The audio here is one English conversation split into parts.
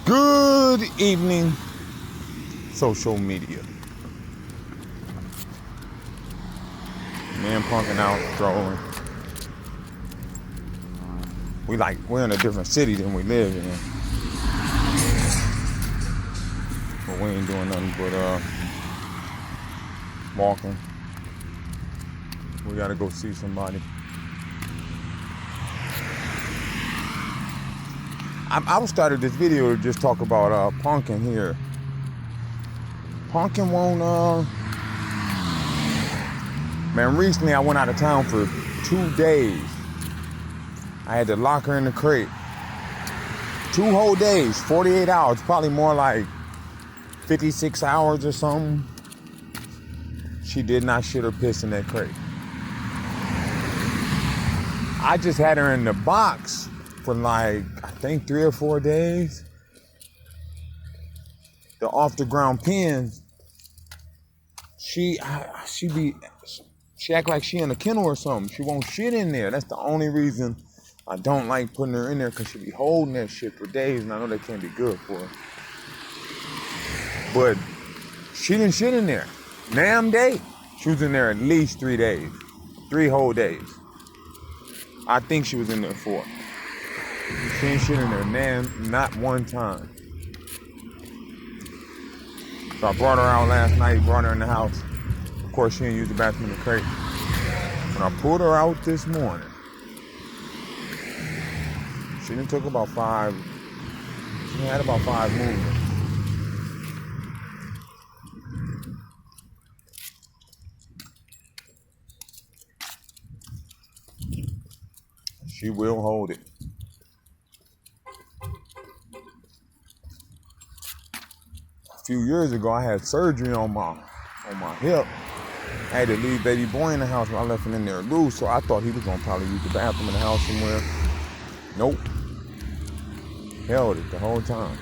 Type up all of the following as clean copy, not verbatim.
Good evening, social media. Man punking out, strolling. We're in a different city than we live in. But we ain't doing nothing but walking. We gotta go see somebody. I started this video to just talk about punking here. Punking won't man, recently I went out of town for 2 days. I had to lock her in the crate. 2 whole days, 48 hours, probably more like 56 hours or something. She did not shit or piss in that crate. I just had her in the box for like, I think 3 or 4 days. The off the ground pens, she act like she in a kennel or something. She won't shit in there. That's the only reason I don't like putting her in there, because she be holding that shit for days, and I know that can't be good for her. But she didn't shit in there. Damn day. She was in there at least 3 days. 3 whole days. I think she was in there 4. She ain't shit in there, not one time. So I brought her out last night, brought her in the house. Of course, she didn't use the bathroom in the crate. When I pulled her out this morning, she done took about 5, she had about 5 movements. She will hold it. A few years ago, I had surgery on my hip. I had to leave baby boy in the house when I left him in there loose, so I thought he was gonna probably use the bathroom in the house somewhere. Nope. Held it the whole time.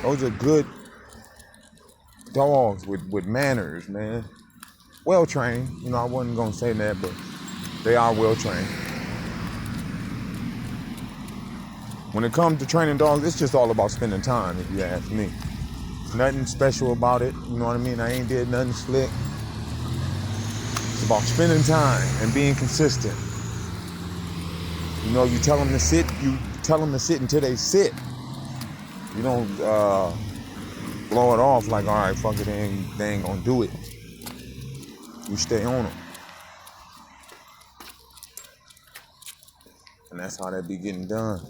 Those are good dogs with manners, man. Well trained. You know, I wasn't gonna say that, but they are well trained. When it comes to training dogs, it's just all about spending time, if you ask me. Nothing special about it, you know what I mean? I ain't did nothing slick. It's about spending time and being consistent. You know, you tell them to sit until they sit. You don't blow it off like, all right, fuck it, they ain't gonna do it. You stay on them. And that's how that be getting done.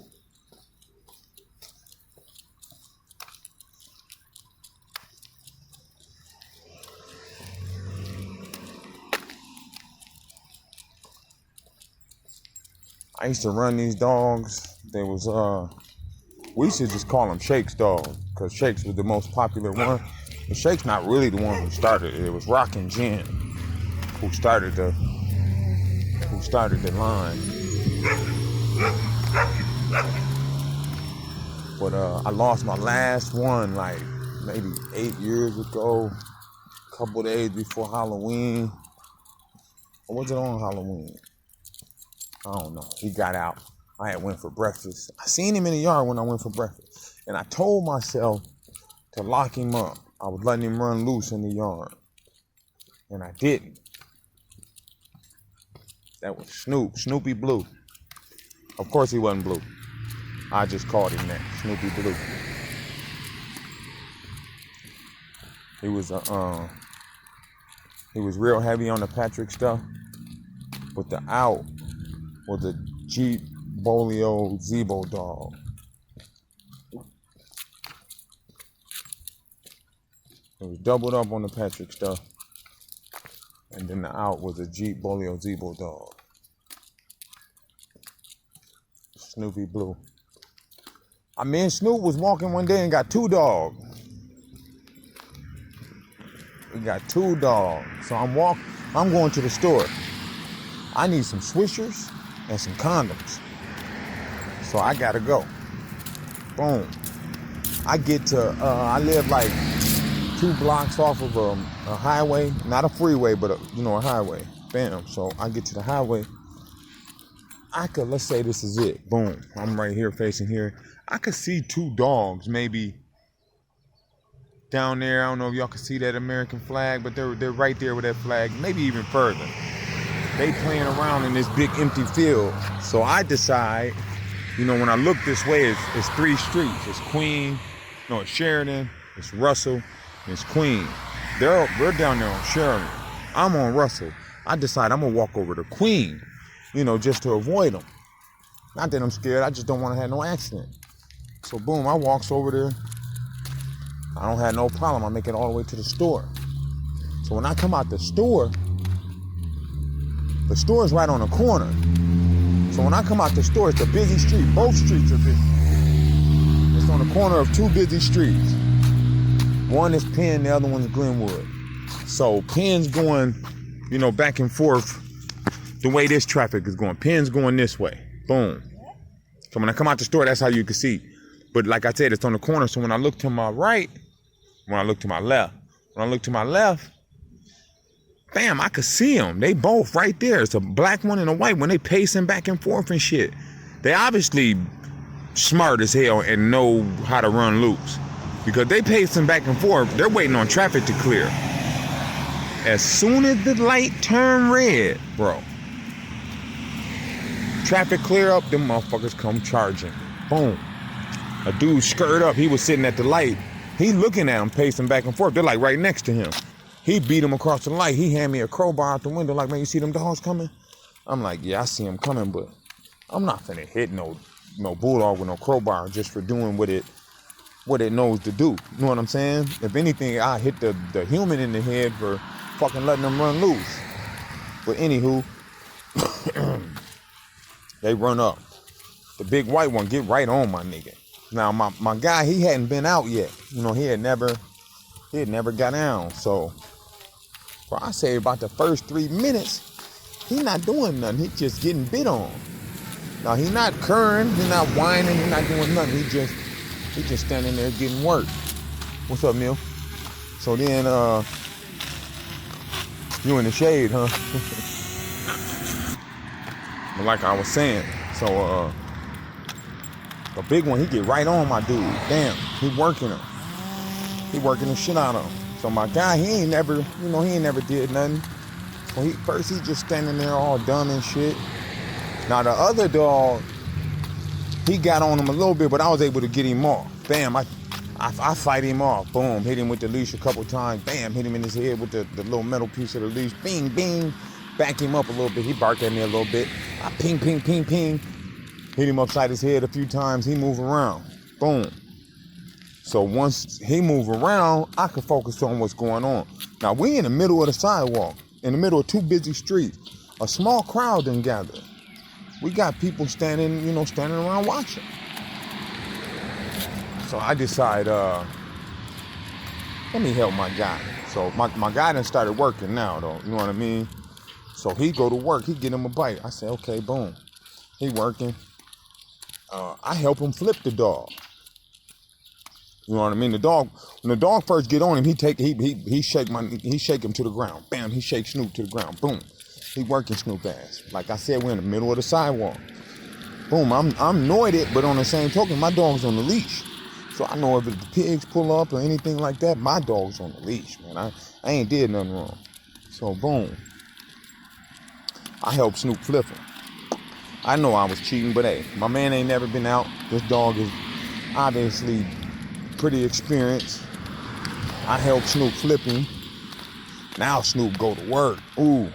I used to run these dogs. They was, we should just call them Shake's dogs, because Shake's was the most popular one. But Shake's not really the one who started it. It was Rock and Jen who started the line. But I lost my last one like maybe 8 years ago, a couple days before Halloween. Or was it on Halloween? I don't know. He got out. I had went for breakfast. I seen him in the yard when I went for breakfast. And I told myself to lock him up. I was letting him run loose in the yard. And I didn't. That was Snoopy Blue. Of course he wasn't blue. I just called him that, Snoopy Blue. He was real heavy on the Patrick stuff. But the out was a Jeep Bolio Zebo dog. It was doubled up on the Patrick stuff. And then the out was a Jeep Bolio Zebo dog. Snoopy Blue. I mean, Snoop was walking one day and got 2 dogs. We got 2 dogs. So I'm going to the store. I need some swishers and some condoms. So I gotta go. Boom. I get to, I live like 2 blocks off of a highway, not a freeway, but a highway. Bam. So I get to the highway. let's say this is it. Boom. I'm right here facing here. I could see 2 dogs maybe down there. I don't know if y'all can see that American flag, but they're right there with that flag, maybe even further. They playing around in this big empty field. So I decide, when I look this way, it's 3 streets. It's Queen, it's Sheridan, it's Russell, and it's Queen. We're down there on Sheridan. I'm on Russell. I decide I'm gonna walk over to Queen, just to avoid them. Not that I'm scared, I just don't want to have no accident. So boom, I walks over there. I don't have no problem. I make it all the way to the store. So when I come out the store is right on the corner. So when I come out the store, it's a busy street. Both streets are busy. It's on the corner of 2 busy streets. One is Penn, the other one's Glenwood. So Penn's going, back and forth the way this traffic is going. Penn's going this way. Boom. So when I come out the store, that's how you can see. But like I said, it's on the corner. So when I look to my right, when I look to my left, bam, I could see them. They both right there. It's a black one and a white one. They pacing back and forth and shit. They obviously smart as hell and know how to run loose. Because they pacing back and forth. They're waiting on traffic to clear. As soon as the light turned red, bro, traffic clear up, them motherfuckers come charging. Boom. A dude skirt up. He was sitting at the light. He looking at him, pacing back and forth. They're like right next to him. He beat him across the light. He handed me a crowbar out the window like, man, you see them dogs coming? I'm like, yeah, I see them coming, but I'm not finna hit no bulldog with no crowbar just for doing what it knows to do. You know what I'm saying? If anything, I hit the human in the head for fucking letting them run loose. But anywho, they run up. The big white one get right on my nigga. Now my guy, he hadn't been out yet. He had never got down. So I say about the first 3 minutes, he not doing nothing. He just getting bit on. Now he not curring, he not whining, he not doing nothing. He just standing there getting work. What's up, Neil? So then you in the shade, huh? But like I was saying, so the big one, he get right on my dude. Damn, he working him. He working the shit out of him. So my guy, he ain't never did nothing. So he just standing there all dumb and shit. Now the other dog, he got on him a little bit, but I was able to get him off. Bam, I fight him off. Boom, hit him with the leash a couple times. Bam, hit him in his head with the little metal piece of the leash. Bing, bing. Back him up a little bit. He barked at me a little bit. I ping, ping, ping, ping. Hit him upside his head a few times. He move around. Boom. So once he move around, I can focus on what's going on. Now we in the middle of the sidewalk, in the middle of 2 busy streets. A small crowd done gathered. We got people standing around watching. So I decide, let me help my guy. So my guy done started working now though, you know what I mean? So he go to work, he get him a bite. I say, okay, boom. He working. I help him flip the dog. You know what I mean? The dog, when the dog first get on him, he shake him to the ground. Bam, he shake Snoop to the ground. Boom. He working Snoop ass. Like I said, we're in the middle of the sidewalk. Boom, I'm annoyed it, but on the same token, my dog's on the leash. So I know if the pigs pull up or anything like that, my dog's on the leash, man. I ain't did nothing wrong. So boom. I helped Snoop flip him. I know I was cheating, but hey, my man ain't never been out. This dog is obviously pretty experienced. I helped Snoop flip him. Now Snoop go to work. Ooh.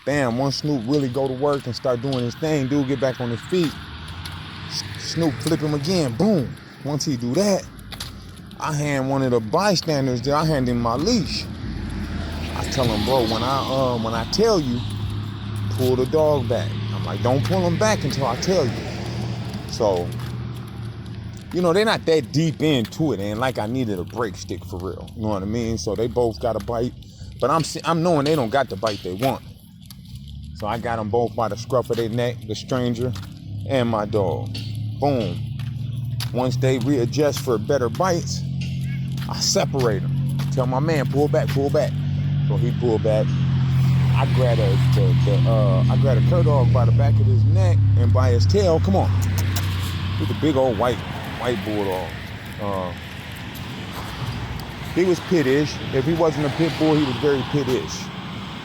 Bam, once Snoop really go to work and start doing his thing, dude get back on his feet. Snoop flip him again. Boom. Once he do that, I hand one of the bystanders there, I hand him my leash. I tell him, bro, when I tell you, pull the dog back. I'm like, don't pull him back until I tell you. So, they're not that deep into it, and like I needed a break stick for real. You know what I mean? So they both got a bite, but I'm knowing they don't got the bite they want. So I got them both by the scruff of their neck, the stranger and my dog. Boom. Once they readjust for better bites, I separate them. Tell my man, pull back, pull back. So he pulled back. I grabbed I grabbed a cur dog by the back of his neck and by his tail. Come on, he's a big old white bulldog. He was pit-ish. If he wasn't a pit bull, he was very pit-ish.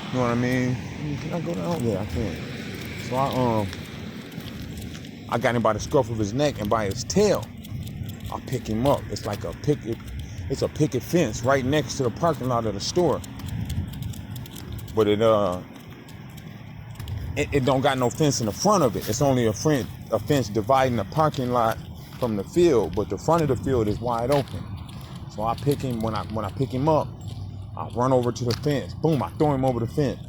You know what I mean? Can I go down? Yeah, I can. So I got him by the scruff of his neck and by his tail. I pick him up. It's like it's a picket fence right next to the parking lot of the store. But it don't got no fence in the front of it. It's only a fence dividing the parking lot from the field, but the front of the field is wide open. So I pick him when I pick him up, I run over to the fence. Boom, I throw him over the fence.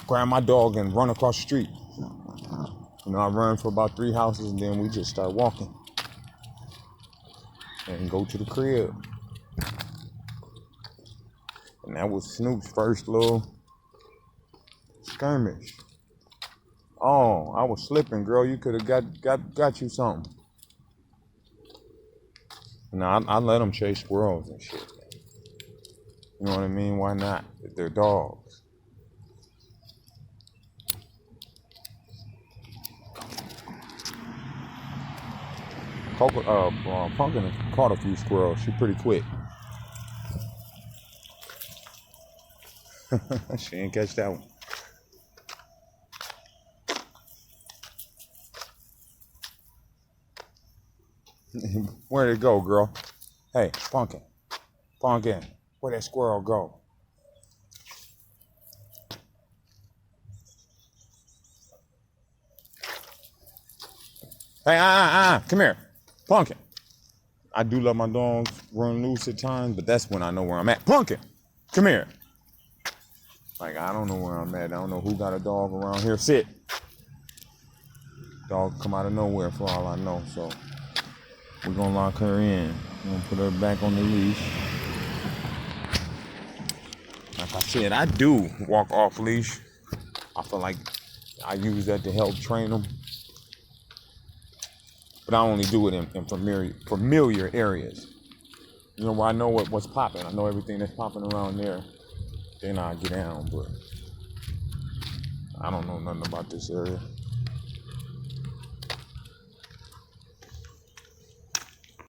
Grab my dog and run across the street. You know, I run for about 3 houses and then we just start walking. And go to the crib. And that was Snoop's first little skirmish. Oh, I was slipping, girl. You could have got you something. Now I let them chase squirrels and shit. You know what I mean? Why not? They're dogs. Pumpkin caught a few squirrels. She's pretty quick. She didn't catch that one. Where'd it go, girl? Hey, Pumpkin, where'd that squirrel go? Hey, come here, Pumpkin. I do let my dogs run loose at times, but that's when I know where I'm at. Pumpkin, come here. Like, I don't know where I'm at. I don't know who got a dog around here. Sit. Dog come out of nowhere for all I know, so we're gonna lock her in. We're gonna put her back on the leash. Like I said, I do walk off leash. I feel like I use that to help train them. But I only do it in familiar areas. You know, where I know what's popping. I know everything that's popping around there. Then I get down, but I don't know nothing about this area.